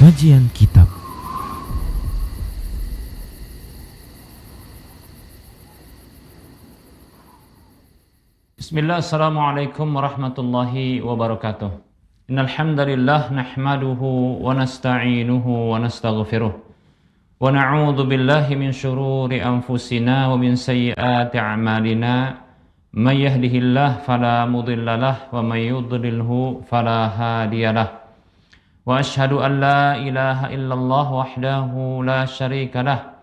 Kajian Kitab. Bismillah, assalamualaikum warahmatullahi wabarakatuh. Innal hamdalillah nahmaduhu wa nasta'inuhu wa nastaghfiruh wa na'udzu billahi min shururi anfusina wa min sayyiati a'malina. May yahdihillahu fala mudhillalah wa may yudlilhu fala hadiyalah. Wa asyhadu an la ilaha illallah wahdahu la syarika lah.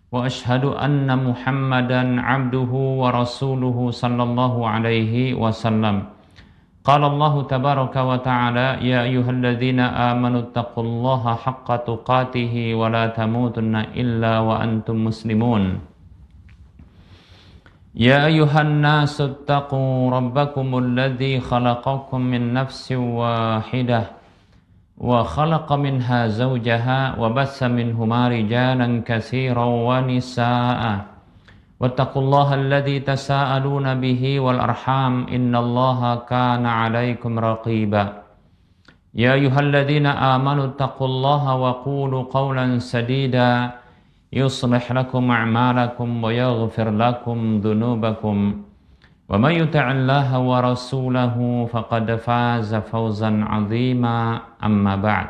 Wa asyhadu anna Muhammadan abduhu wa rasuluhu sallallahu alaihi wasallam. Qala Allah tabaraka wa ta'ala, ya ayyuhalladzina amanu taqullaha haqqa tuqatih wa la tamutunna illa wa antum muslimun. Ya ayyuhan nasu taqu rabbakumul ladzi khalaqakum min nafsin wahidah wa khalaqa minha zawjaha wa bassa minhuma rijalan katsiran wa nisaa'a wattaqullaha alladzi tasaaluna bihi wal arham innallaha kana 'alaikum raqiba. Ya ayyuhalladzina amanu taqullaha wa qulu qawlan sadida yuslih lakum a'malakum wa yaghfir lakum dhunubakum wa may yuti'illaha wa rasulahu faqad faza fawzan 'azima. Amma ba'd.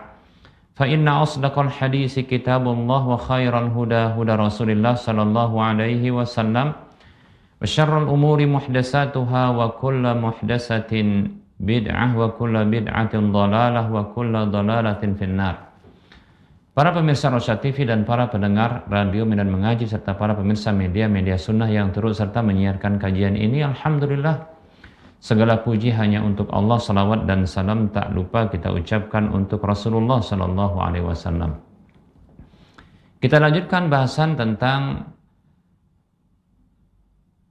Fa inna asdaqal hadisi kitabullah wa khairal huda huda Rasulillah sallallahu alaihi wasallam wa syarrul umuri muhdatsatuha wa kullu muhdatsatin bid'ah wa kullu bid'atin dhalalah wa kullu dhalalatin finnar. Para pemirsa Rosyad TV dan para pendengar radio Medan Mengaji serta para pemirsa media sunnah yang turut serta menyiarkan kajian ini, alhamdulillah segala puji hanya untuk Allah. Salawat dan salam tak lupa kita ucapkan untuk Rasulullah sallallahu alaihi wasallam. Kita lanjutkan bahasan tentang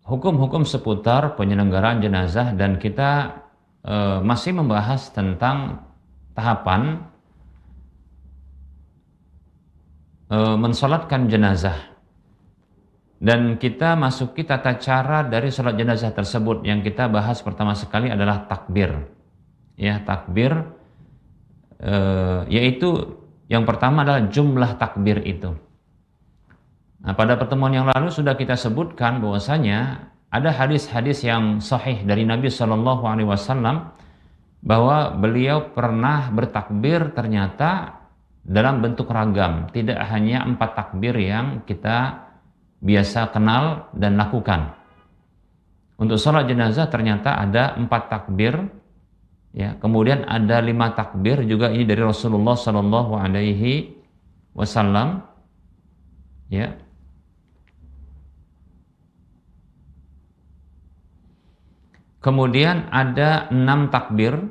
hukum-hukum seputar penyelenggaraan jenazah dan kita masih membahas tentang tahapan mensolatkan jenazah, dan kita masuki tata cara dari sholat jenazah tersebut. Yang kita bahas pertama sekali adalah takbir, ya, takbir, yaitu yang pertama adalah jumlah takbir itu. Nah, pada pertemuan yang lalu sudah kita sebutkan bahwasanya ada hadis-hadis yang sahih dari Nabi Shallallahu Alaihi Wasallam bahwa beliau pernah bertakbir ternyata dalam bentuk ragam, tidak hanya 4 takbir yang kita biasa kenal dan lakukan. Untuk sholat jenazah ternyata ada 4 takbir, ya, kemudian ada 5 takbir juga, ini dari Rasulullah Sallallahu Alaihi Wasallam, ya. Kemudian ada 6 takbir,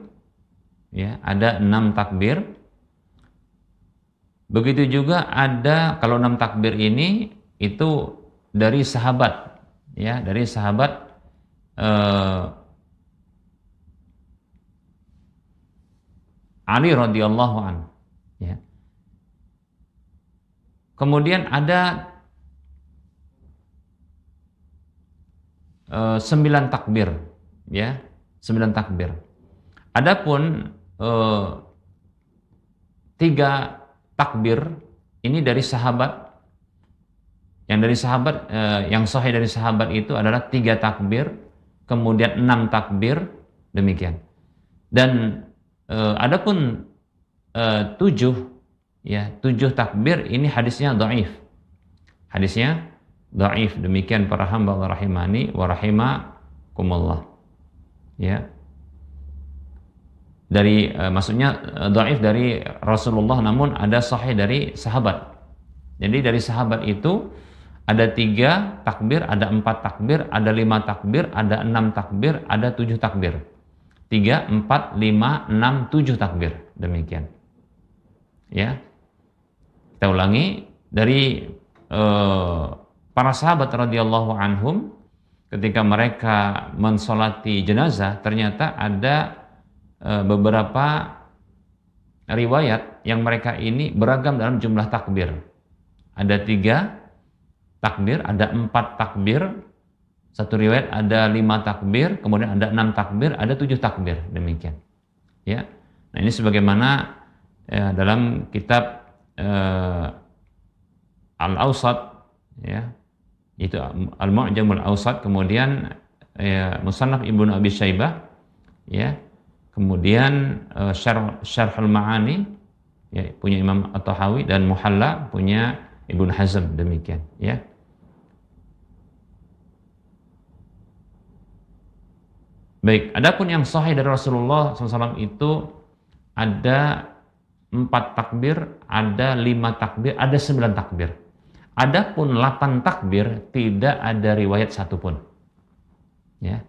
ya, ada 6 takbir. Begitu juga ada, kalau 6 takbir ini itu dari sahabat, ya, dari sahabat Ali radhiyallahu anhu, ya. Kemudian ada 9 takbir, ya, 9 takbir. Adapun 3 takbir ini dari sahabat. Yang dari sahabat, yang sahih dari sahabat itu adalah 3 takbir, kemudian 6 takbir, demikian. Dan adapun 7, ya, 7 takbir ini hadisnya dhaif. Hadisnya dhaif. Demikian para hamba Allah rahimani wa rahimakumullah, ya. Dari maksudnya dhaif dari Rasulullah, namun ada sahih dari sahabat. Jadi dari sahabat itu ada 3 takbir, ada 4 takbir, ada 5 takbir, ada 6 takbir, ada 7 takbir. 3, 4, 5, 6, 7 takbir, demikian, ya. Kita ulangi, dari para sahabat radhiyallahu anhum ketika mereka mensolati jenazah ternyata ada beberapa riwayat yang mereka ini beragam dalam jumlah takbir. Ada 3 takbir, ada 4 takbir, satu riwayat ada 5 takbir, kemudian ada 6 takbir, ada 7 takbir, demikian, ya. Nah, ini sebagaimana ya, dalam kitab Al-Awsat, ya, itu Al-Mu'jamul Awsat, kemudian ya, Musannaf Ibnu Abi Syaibah, ya, kemudian Syarhul Ma'ani, ya, punya Imam At-Tahawi, dan Muhalla punya Ibnu Hazm, demikian, ya. Baik, adapun yang sahih dari Rasulullah SAW itu ada 4 takbir, ada 5 takbir, ada 9 takbir. Adapun 8 takbir tidak ada riwayat satupun. Ya.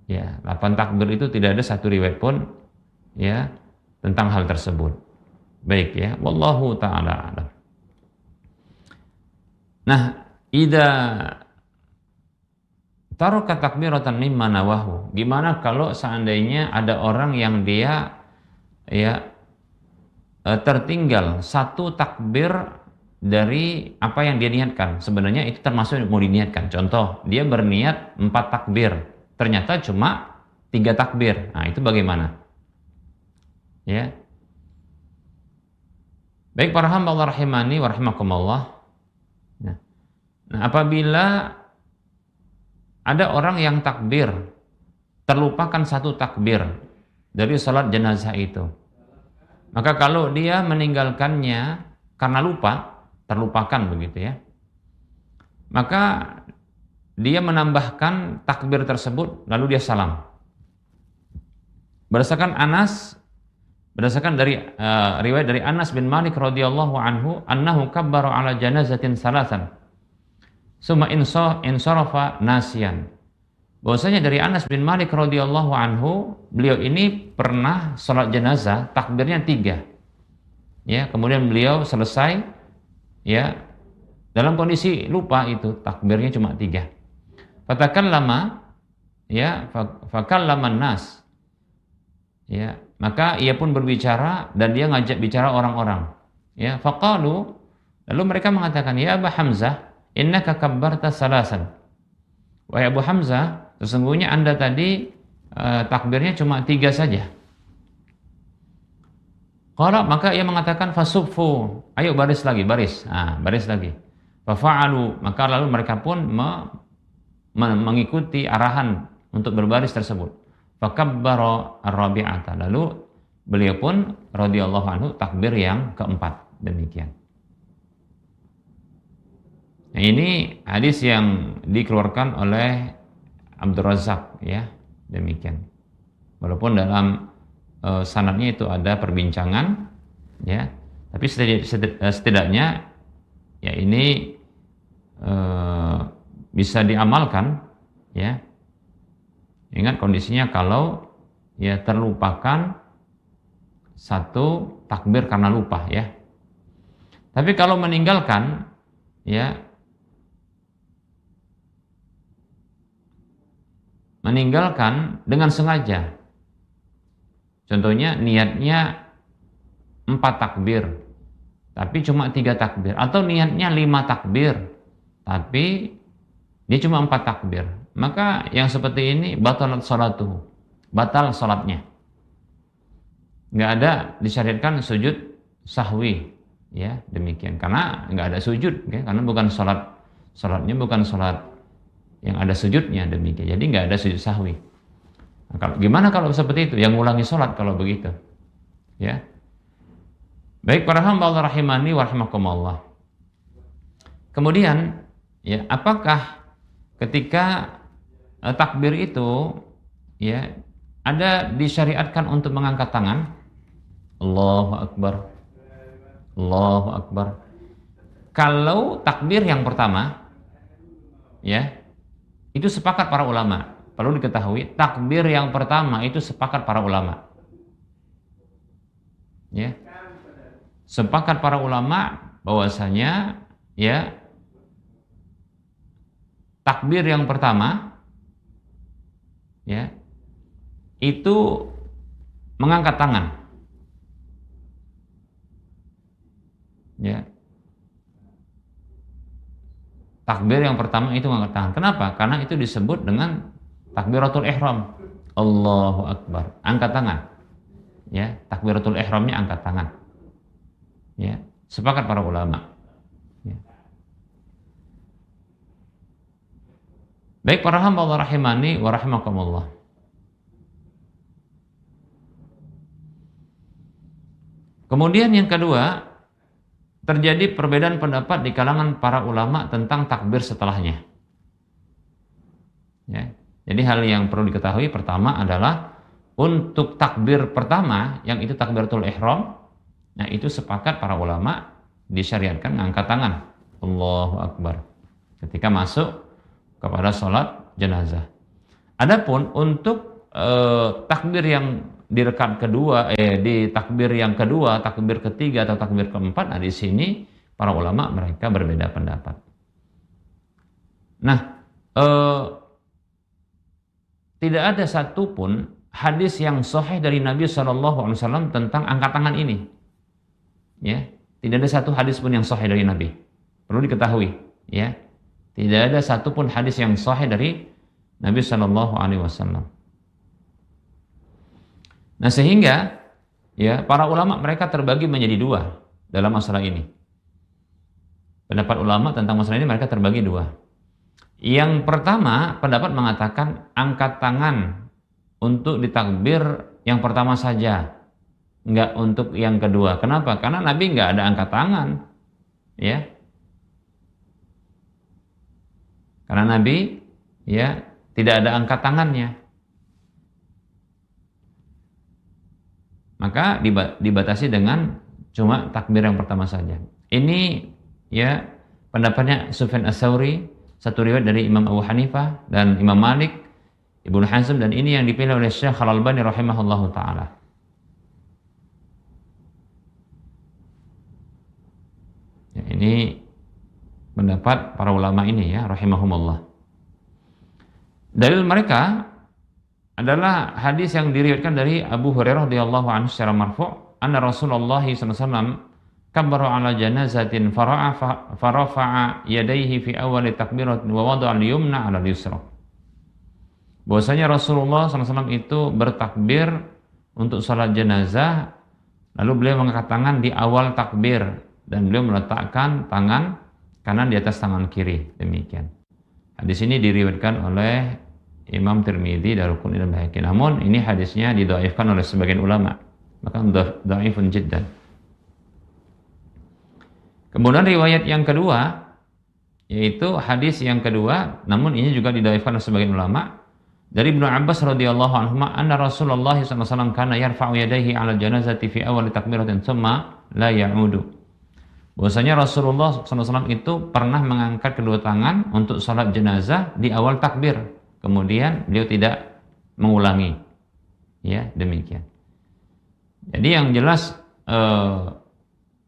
Ya, 8 takbir itu tidak ada satu riwayat pun, ya, tentang hal tersebut. Baik, ya, wallahu taala a'lam. Nah, idza taraka takbiratan mimma nawahu. Gimana kalau seandainya ada orang yang dia, ya, tertinggal satu takbir dari apa yang dia niatkan. Sebenarnya itu termasuk mau diniatkan. Contoh, dia berniat 4 takbir, ternyata cuma 3 takbir. Nah, itu bagaimana? Ya. Baik para hamba Allah rahimani wa rahimakumullah. Nah, apabila ada orang yang takbir, terlupakan satu takbir dari salat jenazah itu, maka kalau dia meninggalkannya karena lupa, terlupakan begitu, ya, maka dia menambahkan takbir tersebut lalu dia salam. Berdasarkan dari riwayat dari Anas bin Malik radhiyallahu anhu, annahu kabbara ala janazatin salasan summa insarafa nasiyan. Bahwasanya dari Anas bin Malik radhiyallahu anhu, beliau ini pernah salat jenazah takbirnya 3. Ya, kemudian beliau selesai, ya, dalam kondisi lupa, itu takbirnya cuma 3. Fatakallama, ya, fakallaman nas. Ya, maka ia pun berbicara dan dia ngajak bicara orang-orang. Ya, faqalu, lalu mereka mengatakan, ya Abu Hamzah, innaka kabbarta salasan. Wahai Abu Hamzah, sesungguhnya Anda tadi takbirnya cuma 3 saja. Qala, maka ia mengatakan fasuffu, ayo baris lagi, baris. Nah, baris lagi. Fafa'alu, maka lalu mereka pun mengikuti arahan untuk berbaris tersebut. Fakabbara ar-rabi'ata, lalu beliau pun radhiyallahu anhu takbir yang keempat, demikian. Nah, ini hadis yang dikeluarkan oleh Abdul Razak, ya, demikian. Walaupun dalam sanadnya itu ada perbincangan, ya, tapi setidaknya, ya, ini bisa diamalkan, ya. Ingat kondisinya kalau, ya, terlupakan satu takbir karena lupa, ya. Tapi kalau meninggalkan, ya, meninggalkan dengan sengaja, contohnya niatnya 4 takbir tapi cuma 3 takbir, atau niatnya 5 takbir tapi dia cuma 4 takbir, maka yang seperti ini batal salatuhu, batal salatnya. Nggak ada disyariatkan sujud sahwi, ya, demikian, karena nggak ada sujud, ya, karena bukan salatnya bukan salat yang ada sujudnya, demikian. Jadi nggak ada sujud sahwi. Nah, gimana kalau seperti itu? Yang ngulangi salat kalau begitu, ya. Baik para hamba Allah rahimani wa rahimakumullah. Kemudian, ya, apakah ketika takbir itu, ya, ada disyariatkan untuk mengangkat tangan? Allahu Akbar, Allahu Akbar. Kalau takbir yang pertama, ya, itu sepakat para ulama. Perlu diketahui, takbir yang pertama itu sepakat para ulama, ya, sepakat para ulama bahwasanya, ya, takbir yang pertama, ya, itu mengangkat tangan, ya. Takbir yang pertama itu mengangkat tangan. Kenapa? Karena itu disebut dengan takbiratul ihram. Allahu Akbar, angkat tangan. ya, takbiratul ihramnya angkat tangan. Ya, sepakat para ulama. Ya. Baik para hamba Allah rahimani wa rahimakumullah. Kemudian yang kedua, terjadi perbedaan pendapat di kalangan para ulama tentang takbir setelahnya. Ya. Jadi hal yang perlu diketahui pertama adalah untuk takbir pertama, yang itu takbiratul ihram, nah itu sepakat para ulama disyariatkan angkat tangan, Allahu Akbar, ketika masuk kepada sholat jenazah. Adapun untuk takbir yang di rakaat kedua, di takbir yang kedua, takbir ketiga atau takbir keempat, nah di sini para ulama mereka berbeda pendapat. Nah, tidak ada satupun hadis yang sahih dari Nabi SAW tentang angkat tangan ini. Ya, tidak ada satu hadis pun yang sahih dari Nabi. Perlu diketahui, ya. Tidak ada satupun hadis yang sahih dari Nabi SAW. Nah, sehingga ya para ulama mereka terbagi menjadi dua dalam masalah ini. Pendapat ulama tentang masalah ini mereka terbagi dua. Yang pertama, pendapat mengatakan angkat tangan untuk ditakbir yang pertama saja, enggak untuk yang kedua. Kenapa? Karena Nabi enggak ada angkat tangan, ya. Karena Nabi, ya, tidak ada angkat tangannya. Maka dibatasi dengan cuma takbir yang pertama saja. Ini, ya, pendapatnya Sufyan Ats-Tsauri, satu riwayat dari Imam Abu Hanifah dan Imam Malik, Ibnu Hazm, dan ini yang dipilih oleh Syekh Al-Albani rahimahullahu taala. Ya, ini pendapat para ulama ini, ya, rahimahumullah. Dalil mereka adalah hadis yang diriwayatkan dari Abu Hurairah radhiyallahu anhu secara marfu', anna Rasulullah sallallahu alaihi wasallam kabbara ala janazatin farafa'a yadayhi fi awali takbiratin wa wada'a al-yumna 'ala al-yusra. Bahwasanya Rasulullah SAW itu bertakbir untuk salat jenazah, lalu beliau mengangkat tangan di awal takbir dan beliau meletakkan tangan kanan di atas tangan kiri, demikian. Hadis ini diriwayatkan oleh Imam Tirmidzi, Daruqutni dan Baihaqi. Namun ini hadisnya didhaifkan oleh sebagian ulama, maka dhaifun jiddan. Kemudian riwayat yang kedua, yaitu hadis yang kedua, namun ini juga didhaifkan oleh sebagian ulama, dari Ibnu Abbas radhiyallahu anhu, anna Rasulullah sallallahu alaihi wasallam kana yarfa'u yadayhi 'ala janazati fi awal takbiratin tsumma la ya'udu. Bahwasanya Rasulullah SAW itu pernah mengangkat kedua tangan untuk salat jenazah di awal takbir, kemudian beliau tidak mengulangi. Ya, demikian. Jadi yang jelas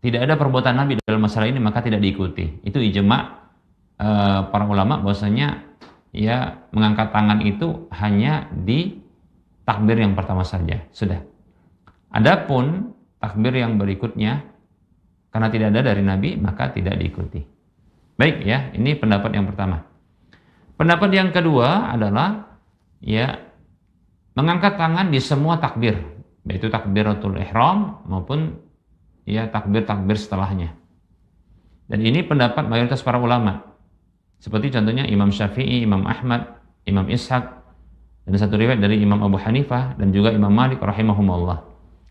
tidak ada perbuatan Nabi dalam masalah ini, maka tidak diikuti. Itu ijma' para ulama bahwasanya ya mengangkat tangan itu hanya di takbir yang pertama saja, sudah. Adapun takbir yang berikutnya karena tidak ada dari Nabi, maka tidak diikuti. Baik, ya, ini pendapat yang pertama. Pendapat yang kedua adalah ya mengangkat tangan di semua takbir, yaitu takbiratul ihram maupun ya takbir-takbir setelahnya. Dan ini pendapat mayoritas para ulama. Seperti contohnya Imam Syafi'i, Imam Ahmad, Imam Ishaq, dan satu riwayat dari Imam Abu Hanifah dan juga Imam Malik rahimahumullah.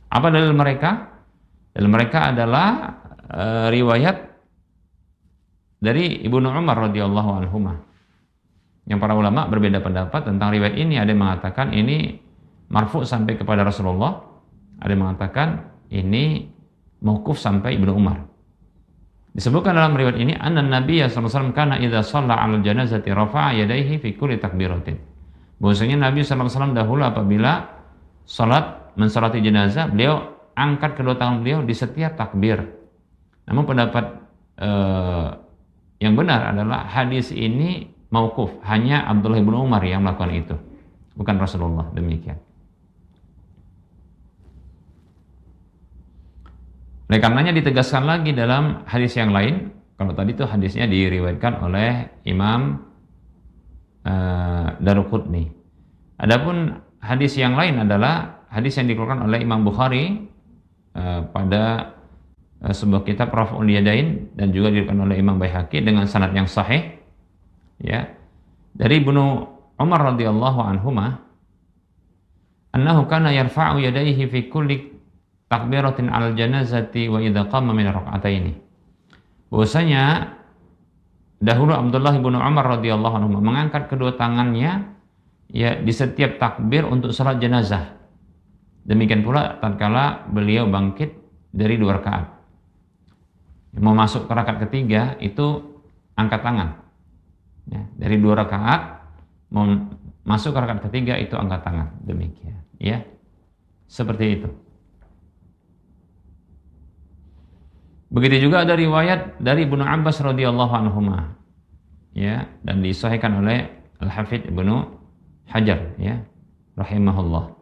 Apa dalil mereka? Dalil mereka adalah riwayat dari Ibnu Umar radhiyallahu anhuma. Yang para ulama berbeda pendapat tentang riwayat ini. Ada yang mengatakan ini marfu' sampai kepada Rasulullah, ada yang mengatakan ini mauquf sampai Ibnu Umar. Disebutkan dalam riwayat ini, anna Nabiya sallallahu alaihi wasallam kana idza shalla 'ala al-janazati rafa'a yadayhi fi kulli takbiratin. Bahwasanya Nabi sallallahu alaihi wasallam dahulu apabila mensalati jenazah, beliau angkat kedua tangan beliau di setiap takbir. Namun pendapat yang benar adalah hadis ini mauquf, hanya Abdullah bin Umar yang melakukan itu, bukan Rasulullah, demikian. Oleh karenanya ditegaskan lagi dalam hadis yang lain. Kalau tadi itu hadisnya diriwayatkan oleh Imam Daruqutni. Adapun hadis yang lain adalah hadis yang dikeluarkan oleh Imam Bukhari pada sebuah kitab Raf'ul Yadain, dan juga diriwayatkan oleh Imam Baihaqi dengan sanad yang sahih, ya, dari Ibnu Umar radhiyallahu anhuma annahu kana yarfa'u yadayhi fi kulli takbiratin 'alal janazati wa idza qama min rak'ataini. Bahwasanya dahulu Abdullah bin Umar radhiyallahu anhu mengangkat kedua tangannya ya di setiap takbir untuk salat jenazah. Demikian pula tatkala beliau bangkit dari 2 rakaat. Mau masuk ke rakaat ketiga itu angkat tangan. Ya, dari 2 rakaat mau masuk ke rakaat ketiga itu angkat tangan. Demikian, ya. Seperti itu. Begitu juga ada riwayat dari Ibnu Abbas radhiyallahu anhuma, ya, dan disahihkan oleh Al-Hafidz Ibnu Hajar, ya, rahimahullah.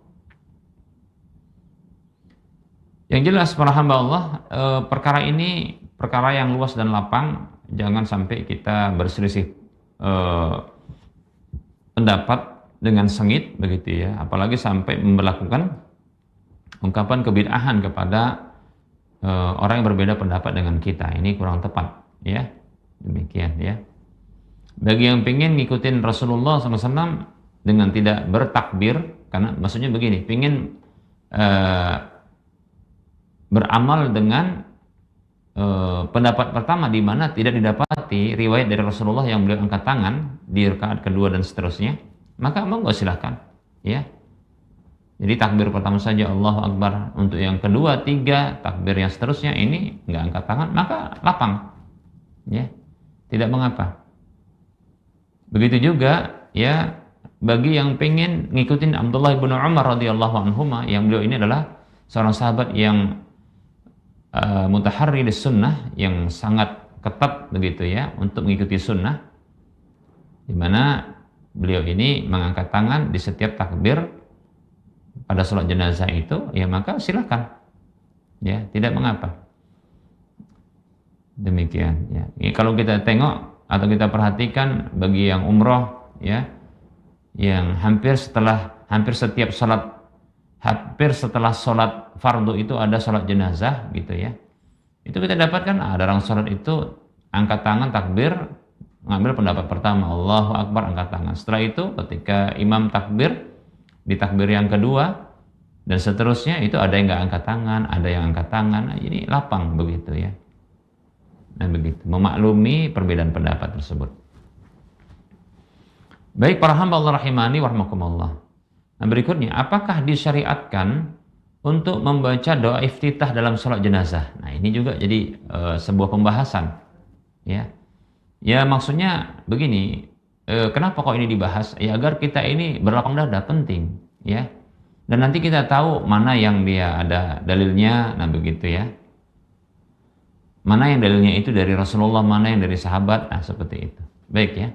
Yang jelas para hamba Allah, perkara ini perkara yang luas dan lapang, jangan sampai kita berselisih pendapat dengan sengit begitu, ya, apalagi sampai melakukan ungkapan kebid'ahan kepada orang yang berbeda pendapat dengan kita. Ini kurang tepat, ya. Demikian, ya. Bagi yang ingin ngikutin Rasulullah SAW dengan tidak bertakbir, karena maksudnya begini, ingin beramal dengan pendapat pertama di mana tidak didapati riwayat dari Rasulullah yang beliau angkat tangan di rakaat kedua dan seterusnya, maka monggo silahkan, ya. Jadi takbir pertama saja Allahu Akbar, untuk yang kedua, 3 takbir yang seterusnya ini nggak angkat tangan, maka lapang, ya, tidak mengapa. Begitu juga, ya, bagi yang pengen ngikutin Abdullah bin Umar radhiyallahu anhuma, yang beliau ini adalah seorang sahabat yang mutaharri lis sunnah, yang sangat ketat begitu, ya, untuk mengikuti sunnah, di mana beliau ini mengangkat tangan di setiap takbir pada sholat jenazah itu, ya, maka silakan, ya, tidak mengapa. Demikian, ya. Ini kalau kita tengok atau kita perhatikan bagi yang umroh, ya, yang hampir setiap sholat, hampir setelah sholat fardu itu ada sholat jenazah gitu, ya, itu kita dapatkan ada orang sholat itu angkat tangan takbir, ngambil pendapat pertama Allahu Akbar, angkat tangan. Setelah itu ketika imam takbir di takbir yang kedua dan seterusnya itu ada yang nggak angkat tangan, ada yang angkat tangan. Nah, ini lapang begitu, ya. Nah, begitu, memaklumi perbedaan pendapat tersebut. Baik para hamba Allah rahimani wa rahmakumullah. Nah, berikutnya, apakah disyariatkan untuk membaca doa iftitah dalam sholat jenazah? Nah, ini juga jadi sebuah pembahasan, ya. Ya, maksudnya begini, kenapa kok ini dibahas? Ya, agar kita ini berlapang dada, penting, ya. Dan nanti kita tahu mana yang dia ada dalilnya, nah begitu, ya. Mana yang dalilnya itu dari Rasulullah, mana yang dari sahabat, nah seperti itu. Baik, ya.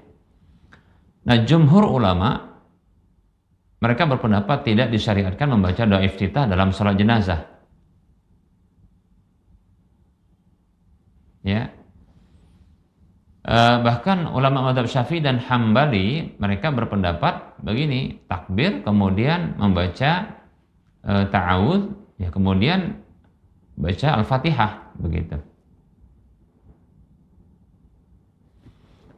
Nah, jumhur ulama mereka berpendapat tidak disyariatkan membaca doa iftitah dalam sholat jenazah, ya. Bahkan ulama mazhab Syafi'i dan Hambali mereka berpendapat begini, takbir kemudian membaca ta'awudz, ya, kemudian baca Al-Fatihah begitu.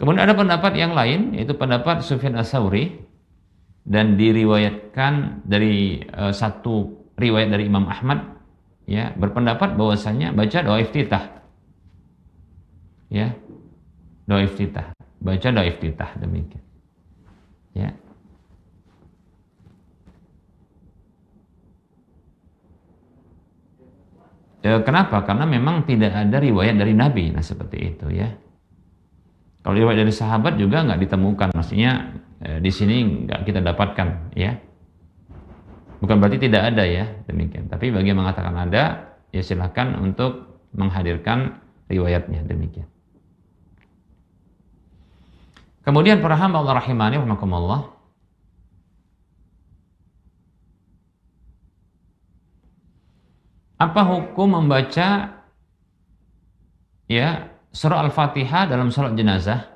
Kemudian ada pendapat yang lain, yaitu pendapat Sufyan Ats-Tsauri, dan diriwayatkan dari satu riwayat dari Imam Ahmad, ya, berpendapat bahwasanya baca doa iftitah, ya, doa iftitah, baca doa iftitah, demikian, ya. Kenapa? Karena memang tidak ada riwayat dari Nabi, nah seperti itu, ya. Kalau riwayat dari sahabat juga nggak ditemukan, maksudnya di sini nggak kita dapatkan, ya. Bukan berarti tidak ada, ya, demikian. Tapi bagi yang mengatakan ada, ya silakan untuk menghadirkan riwayatnya, demikian. Kemudian para hamba Allah rahimani rahimakumullah, apa hukum membaca, ya, surah Al-Fatihah dalam salat jenazah?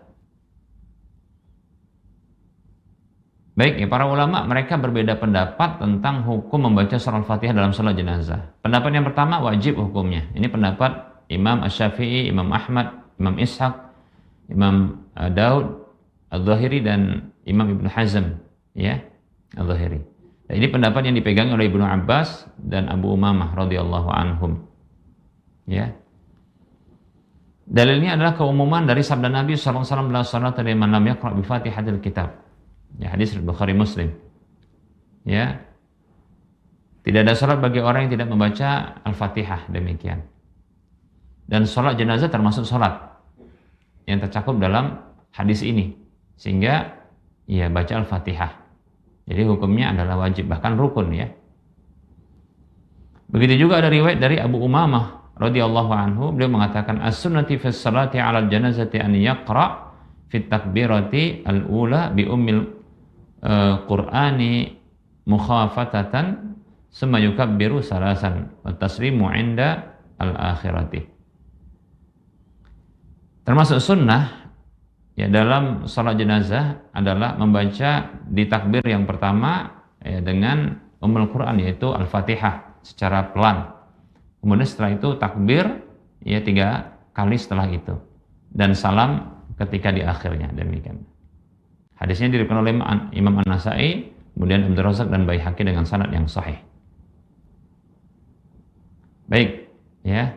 Baik ya, para ulama mereka berbeda pendapat tentang hukum membaca surah Al-Fatihah dalam salat jenazah. Pendapat yang pertama wajib hukumnya. Ini pendapat Imam Asy-Syafi'i, Imam Ahmad, Imam Ishaq, Imam Daud Al-Zahiri dan Imam Ibnu Hazm, ya, Al-Zahiri. Dan ini pendapat yang dipegang oleh Ibnu Abbas dan Abu Umamah radhiyallahu anhum. Ya. Dalilnya adalah keumuman dari sabda Nabi sallallahu alaihi wasallam, "La salata liman lam yaqra' bi Fatihatil Kitab." Ya, hadis Bukhari Muslim. Ya. Tidak ada salat bagi orang yang tidak membaca Al-Fatihah, demikian. Dan salat jenazah termasuk salat yang tercakup dalam hadis ini. Sehingga ya baca Al-Fatihah. Jadi hukumnya adalah wajib, bahkan rukun ya. Begitu juga ada riwayat dari Abu Umamah radhiyallahu anhu, beliau mengatakan as-sunnati fi sholati 'ala al-janazati an yaqra' fi takbirati al-ula bi ummil Qur'ani mukhafatatan summa yukabbiru salasan wa taslimu 'inda al-akhirati. Termasuk sunnah ya dalam salat jenazah adalah membaca di takbir yang pertama ya, dengan ummul Qur'an yaitu Al-Fatihah secara pelan. Kemudian setelah itu takbir ya 3 kali setelah itu dan salam ketika di akhirnya, demikian. Hadisnya diriwayatkan oleh Imam An-Nasa'i, kemudian Abdul Razak dan Baihaqi dengan sanad yang sahih. Baik, ya.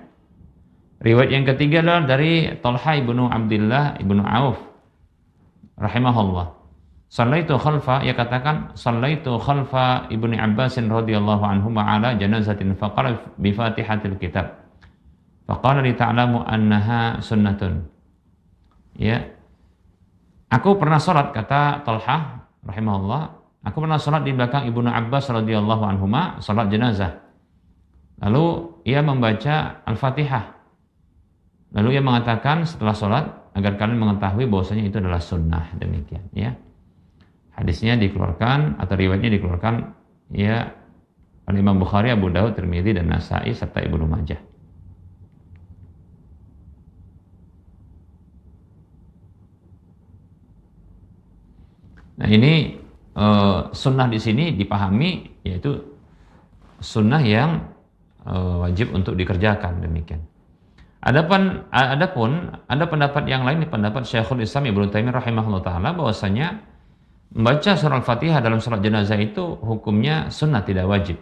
Riwayat yang ketiga adalah dari Talha ibnu Abdullah ibnu Auf rahimahullah. Sallaitu khalfa, ia katakan sallaitu khalfa Ibnu Abbas radhiyallahu anhu ala janazatin faqara bi Fatihatil Kitab. Faqala li ta'lamu annaha sunnatun. Ya. Aku pernah salat, kata Talha rahimahullah, aku pernah salat di belakang Ibnu Abbas radhiyallahu anhuma salat jenazah. Lalu ia membaca Al-Fatihah. Lalu ia mengatakan setelah salat agar kalian mengetahui bahwasanya itu adalah sunnah, demikian ya. Hadisnya dikeluarkan atau riwayatnya dikeluarkan ya oleh Imam Bukhari, Abu Daud, Tirmidzi dan Nasa'i serta Ibnu Majah. Nah ini sunnah di sini dipahami yaitu sunnah yang wajib untuk dikerjakan, demikian. Adapun ada pendapat yang lain, pendapat Syekhul Islam Ibnu Taimiyah rahimahullah taala bahwasanya membaca surah Al-Fatihah dalam salat jenazah itu hukumnya sunnah, tidak wajib.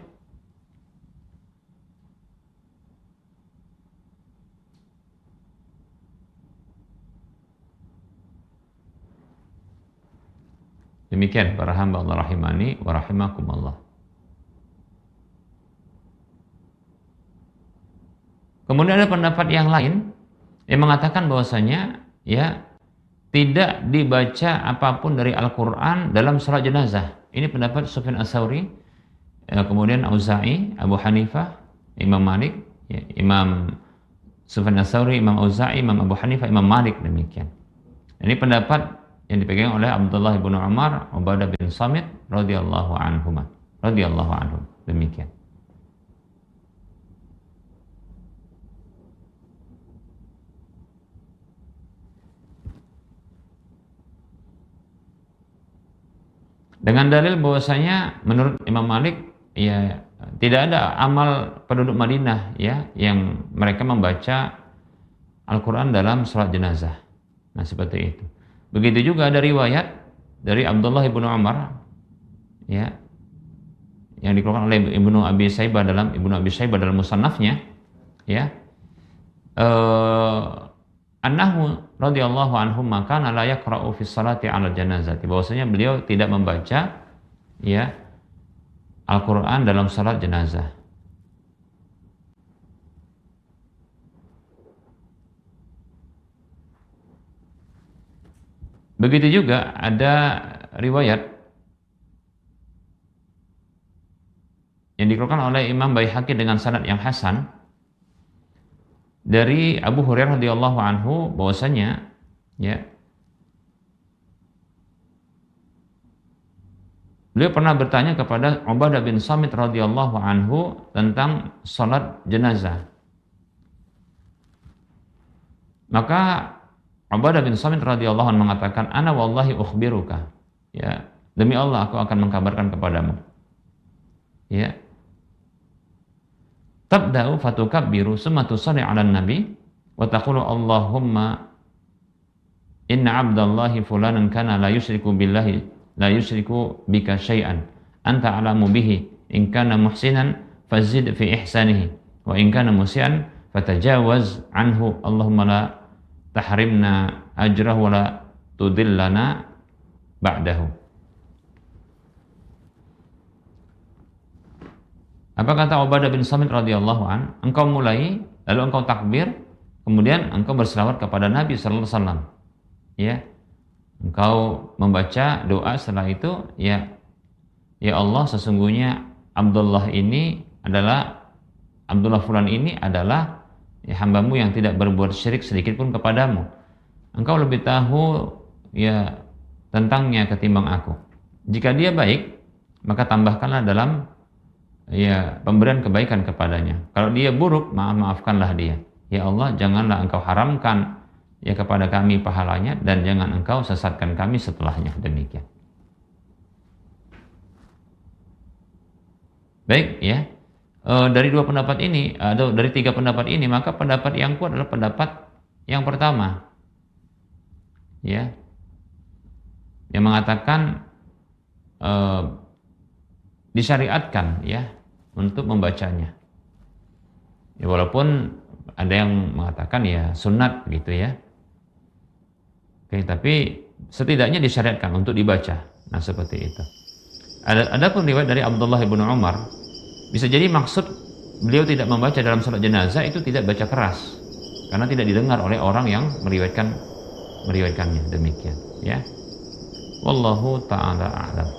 Demikian para hamba Allah rahimani wa rahimakumullah. Kemudian ada pendapat yang lain yang mengatakan bahwasanya ya tidak dibaca apapun dari Al-Qur'an dalam salat jenazah. Ini pendapat Sufyan Ats-Tsauri, kemudian Auza'i, Abu Hanifah, Imam Malik, ya, Imam Sufyan Ats-Tsauri, Imam Auza'i, Imam Abu Hanifah, Imam Malik, demikian. Ini pendapat yang dipegang oleh Abdullah bin Umar, Ubadah bin Samit radhiyallahu anhum, demikian. Dengan dalil bahwasanya menurut Imam Malik ya tidak ada amal penduduk Madinah ya yang mereka membaca Al-Qur'an dalam salat jenazah. Nah, seperti itu. Begitu juga ada riwayat dari Abdullah bin Umar ya yang dikeluarkan oleh Ibnu Abi Syaibah dalam Musannafnya ya annahu radhiyallahu anhu maka la yaqra'u fi sholati 'ala janazati, bahwasanya beliau tidak membaca ya Al-Qur'an dalam salat jenazah. Begitu juga ada riwayat yang dikeluarkan oleh Imam Baihaqi dengan sanad yang hasan dari Abu Hurairah radhiyallahu anhu bahwasanya ya beliau pernah bertanya kepada Ubadah bin Samit radhiyallahu anhu tentang salat jenazah. Maka Ubadah bin Samit radhiyallahu anhu mengatakan, "Ana wallahi ukhbiruka." Ya, Demi Allah aku akan mengkabarkan kepadamu. Ya. Tabda'u fatukabbiru summa tusalli 'alan nabi wa taqulu Allahumma inna 'abdallahi fulanan kana la yusyriku billahi la yusyriku bika syai'an anta 'alamu bihi in kana muhsinan fazid fi ihsanihi wa in kana musian fatajawaz anhu Allahumma la tahrimna ajrahu wa la tudillana ba'dahu. Apa kata Ubadah bin Samit radhiyallahu an? Engkau mulai, lalu engkau takbir, kemudian engkau berselawat kepada Nabi sallallahu alaihi wasallam. Ya. Engkau membaca doa setelah itu, ya Allah, sesungguhnya Abdullah fulan ini adalah ya, hambamu yang tidak berbuat syirik sedikit pun kepadamu. Engkau lebih tahu ya tentangnya ketimbang aku. Jika dia baik, maka tambahkanlah dalam ya pemberian kebaikan kepadanya. Kalau dia buruk, maafkanlah dia. Ya Allah, janganlah engkau haramkan ya kepada kami pahalanya dan jangan engkau sesatkan kami setelahnya. Demikian. Baik ya. Dari dua pendapat ini atau dari tiga pendapat ini, maka pendapat yang kuat adalah pendapat yang pertama. Ya. Yang mengatakan disyariatkan ya untuk membacanya. Ya, walaupun ada yang mengatakan ya sunat gitu ya. Oke, tapi setidaknya disyariatkan untuk dibaca. Nah, seperti itu. Ada pun riwayat dari Abdullah bin Umar, bisa jadi maksud beliau tidak membaca dalam salat jenazah itu tidak baca keras karena tidak didengar oleh orang yang meriwayatkannya. Demikian, ya. Wallahu taala a'lam.